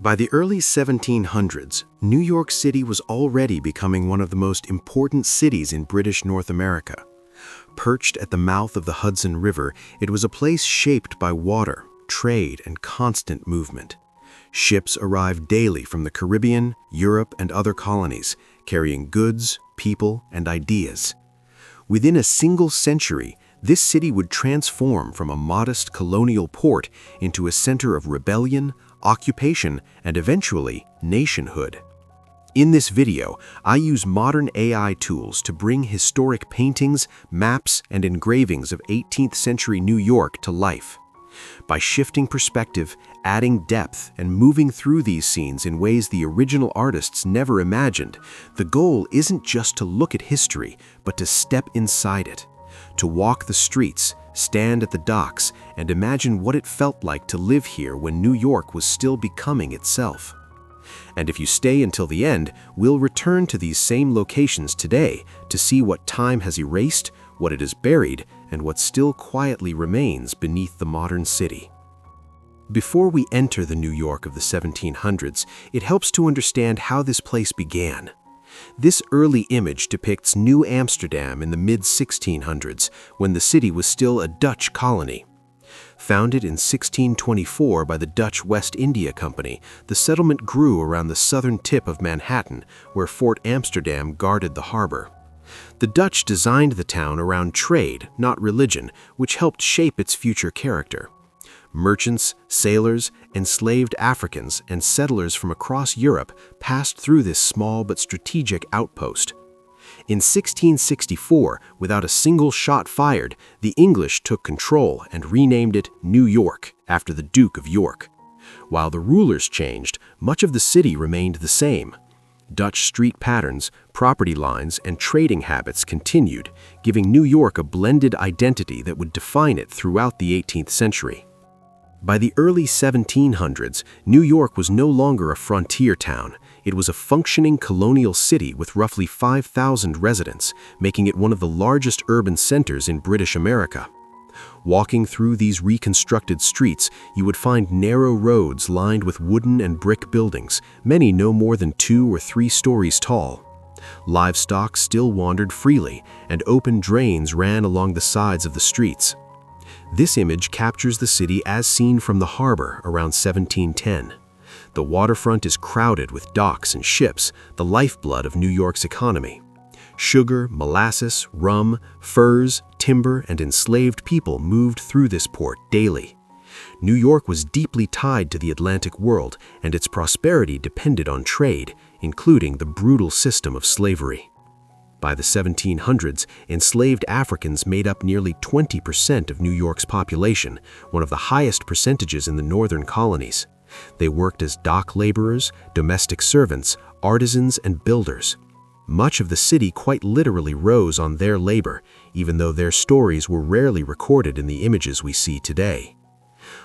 By the early 1700s, New York City was already becoming one of the most important cities in British North America. Perched at the mouth of the Hudson River, it was a place shaped by water, trade, and constant movement. Ships arrived daily from the Caribbean, Europe, and other colonies, carrying goods, people, and ideas. Within a single century, this city would transform from a modest colonial port into a center of rebellion, occupation, and eventually, nationhood. In this video, I use modern AI tools to bring historic paintings, maps, and engravings of 18th century New York to life. By shifting perspective, adding depth, and moving through these scenes in ways the original artists never imagined, the goal isn't just to look at history, but to step inside it. To walk the streets, stand at the docks, and imagine what it felt like to live here when New York was still becoming itself. And if you stay until the end, we'll return to these same locations today to see what time has erased, what it has buried, and what still quietly remains beneath the modern city. Before we enter the New York of the 1700s, it helps to understand how this place began. This early image depicts New Amsterdam in the mid-1600s, when the city was still a Dutch colony. Founded in 1624 by the Dutch West India Company, the settlement grew around the southern tip of Manhattan, where Fort Amsterdam guarded the harbor. The Dutch designed the town around trade, not religion, which helped shape its future character. Merchants, sailors, enslaved Africans, and settlers from across Europe passed through this small but strategic outpost. In 1664, without a single shot fired, the English took control and renamed it New York, after the Duke of York. While the rulers changed, much of the city remained the same. Dutch street patterns, property lines, and trading habits continued, giving New York a blended identity that would define it throughout the 18th century. By the early 1700s, New York was no longer a frontier town. It was a functioning colonial city with roughly 5,000 residents, making it one of the largest urban centers in British America. Walking through these reconstructed streets, you would find narrow roads lined with wooden and brick buildings, many no more than 2 or 3 stories tall. Livestock still wandered freely, and open drains ran along the sides of the streets. This image captures the city as seen from the harbor around 1710. The waterfront is crowded with docks and ships, the lifeblood of New York's economy. Sugar, molasses, rum, furs, timber, and enslaved people moved through this port daily. New York was deeply tied to the Atlantic world, and its prosperity depended on trade, including the brutal system of slavery. By the 1700s, enslaved Africans made up nearly 20% of New York's population, one of the highest percentages in the northern colonies. They worked as dock laborers, domestic servants, artisans, and builders. Much of the city quite literally rose on their labor, even though their stories were rarely recorded in the images we see today.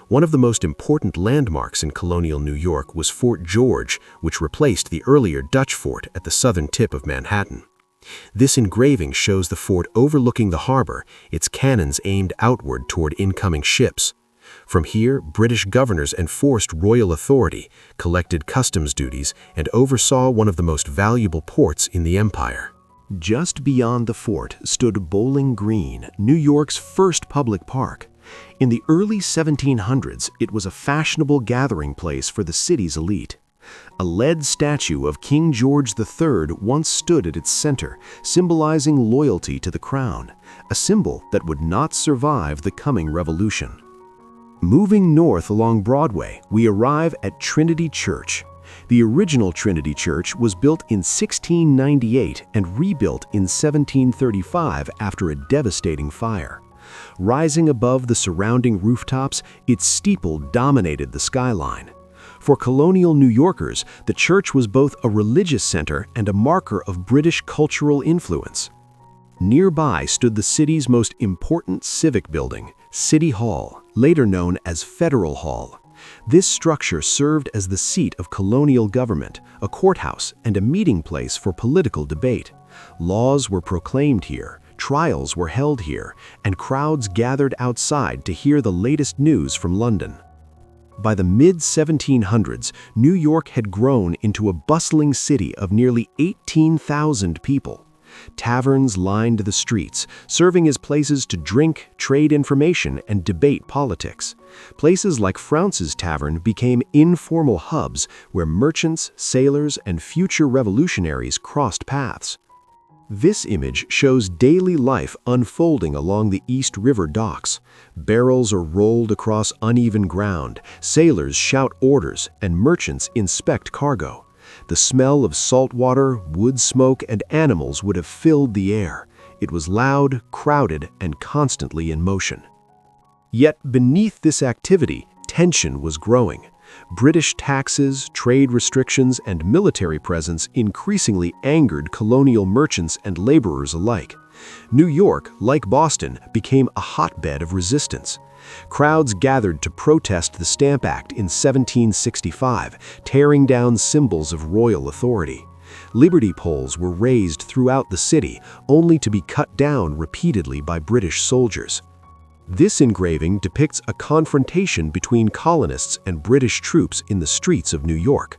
One of the most important landmarks in colonial New York was Fort George, which replaced the earlier Dutch fort at the southern tip of Manhattan. This engraving shows the fort overlooking the harbor, its cannons aimed outward toward incoming ships. From here, British governors enforced royal authority, collected customs duties, and oversaw one of the most valuable ports in the empire. Just beyond the fort stood Bowling Green, New York's first public park. In the early 1700s, it was a fashionable gathering place for the city's elite. A lead statue of King George III once stood at its center, symbolizing loyalty to the crown, a symbol that would not survive the coming revolution. Moving north along Broadway, we arrive at Trinity Church. The original Trinity Church was built in 1698 and rebuilt in 1735 after a devastating fire. Rising above the surrounding rooftops, its steeple dominated the skyline. For colonial New Yorkers, the church was both a religious center and a marker of British cultural influence. Nearby stood the city's most important civic building, City Hall, later known as Federal Hall. This structure served as the seat of colonial government, a courthouse, and a meeting place for political debate. Laws were proclaimed here, trials were held here, and crowds gathered outside to hear the latest news from London. By the mid-1700s, New York had grown into a bustling city of nearly 18,000 people. Taverns lined the streets, serving as places to drink, trade information, and debate politics. Places like Flounce's Tavern became informal hubs where merchants, sailors, and future revolutionaries crossed paths. This image shows daily life unfolding along the East River docks. Barrels are rolled across uneven ground, sailors shout orders, and merchants inspect cargo. The smell of salt water, wood smoke, and animals would have filled the air. It was loud, crowded, and constantly in motion. Yet beneath this activity, tension was growing. British taxes, trade restrictions, and military presence increasingly angered colonial merchants and laborers alike. New York, like Boston, became a hotbed of resistance. Crowds gathered to protest the Stamp Act in 1765, tearing down symbols of royal authority. Liberty poles were raised throughout the city, only to be cut down repeatedly by British soldiers. This engraving depicts a confrontation between colonists and British troops in the streets of New York.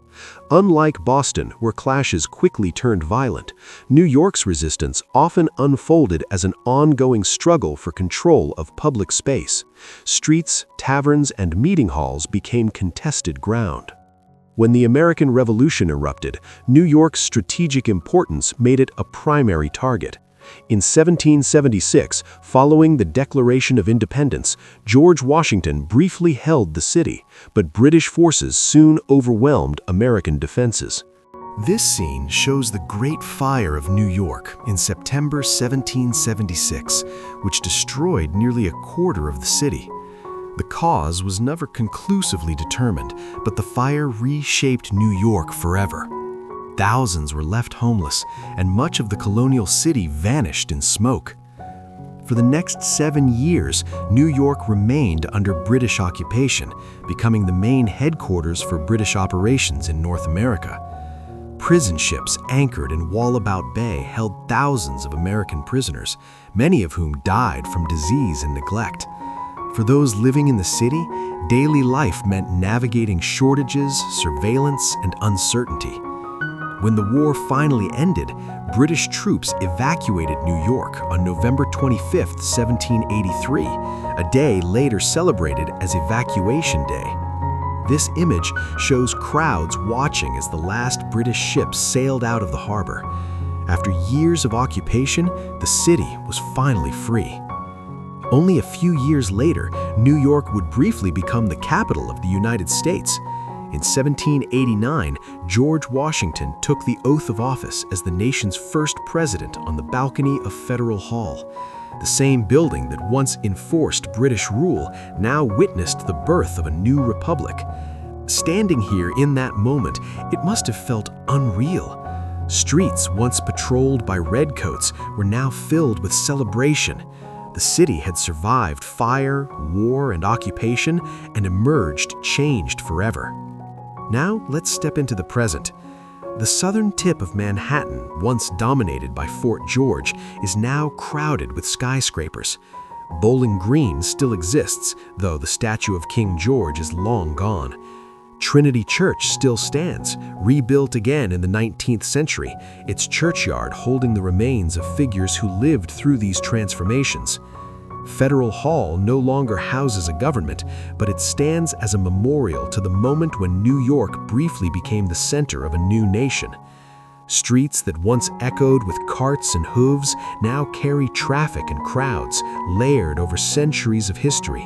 Unlike Boston, where clashes quickly turned violent, New York's resistance often unfolded as an ongoing struggle for control of public space. Streets, taverns, and meeting halls became contested ground. When the American Revolution erupted, New York's strategic importance made it a primary target. In 1776, following the Declaration of Independence, George Washington briefly held the city, but British forces soon overwhelmed American defenses. This scene shows the Great Fire of New York in September 1776, which destroyed nearly a quarter of the city. The cause was never conclusively determined, but the fire reshaped New York forever. Thousands were left homeless, and much of the colonial city vanished in smoke. For the next 7 years, New York remained under British occupation, becoming the main headquarters for British operations in North America. Prison ships anchored in Wallabout Bay held thousands of American prisoners, many of whom died from disease and neglect. For those living in the city, daily life meant navigating shortages, surveillance, and uncertainty. When the war finally ended, British troops evacuated New York on November 25, 1783, a day later celebrated as Evacuation Day. This image shows crowds watching as the last British ships sailed out of the harbor. After years of occupation, the city was finally free. Only a few years later, New York would briefly become the capital of the United States. In 1789, George Washington took the oath of office as the nation's first president on the balcony of Federal Hall. The same building that once enforced British rule now witnessed the birth of a new republic. Standing here in that moment, it must have felt unreal. Streets once patrolled by redcoats were now filled with celebration. The city had survived fire, war, and occupation and emerged changed forever. Now let's step into the present. The southern tip of Manhattan, once dominated by Fort George, is now crowded with skyscrapers. Bowling Green still exists, though the statue of King George is long gone. Trinity Church still stands, rebuilt again in the 19th century, its churchyard holding the remains of figures who lived through these transformations. Federal Hall no longer houses a government, but it stands as a memorial to the moment when New York briefly became the center of a new nation. Streets that once echoed with carts and hooves now carry traffic and crowds, layered over centuries of history.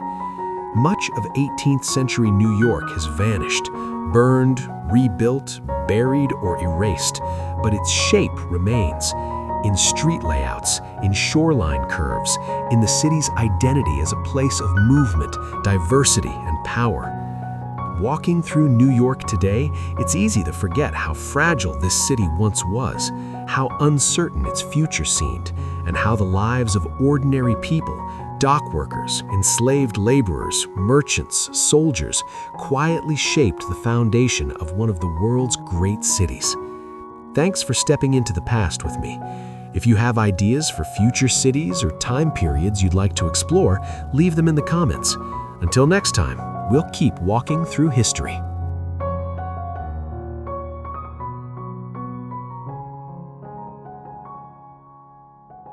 Much of 18th century New York has vanished, burned, rebuilt, buried, or erased, but its shape remains. In street layouts, in shoreline curves, in the city's identity as a place of movement, diversity, and power. Walking through New York today, it's easy to forget how fragile this city once was, how uncertain its future seemed, and how the lives of ordinary people, dock workers, enslaved laborers, merchants, soldiers, quietly shaped the foundation of one of the world's great cities. Thanks for stepping into the past with me. If you have ideas for future cities or time periods you'd like to explore, leave them in the comments. Until next time, we'll keep walking through history.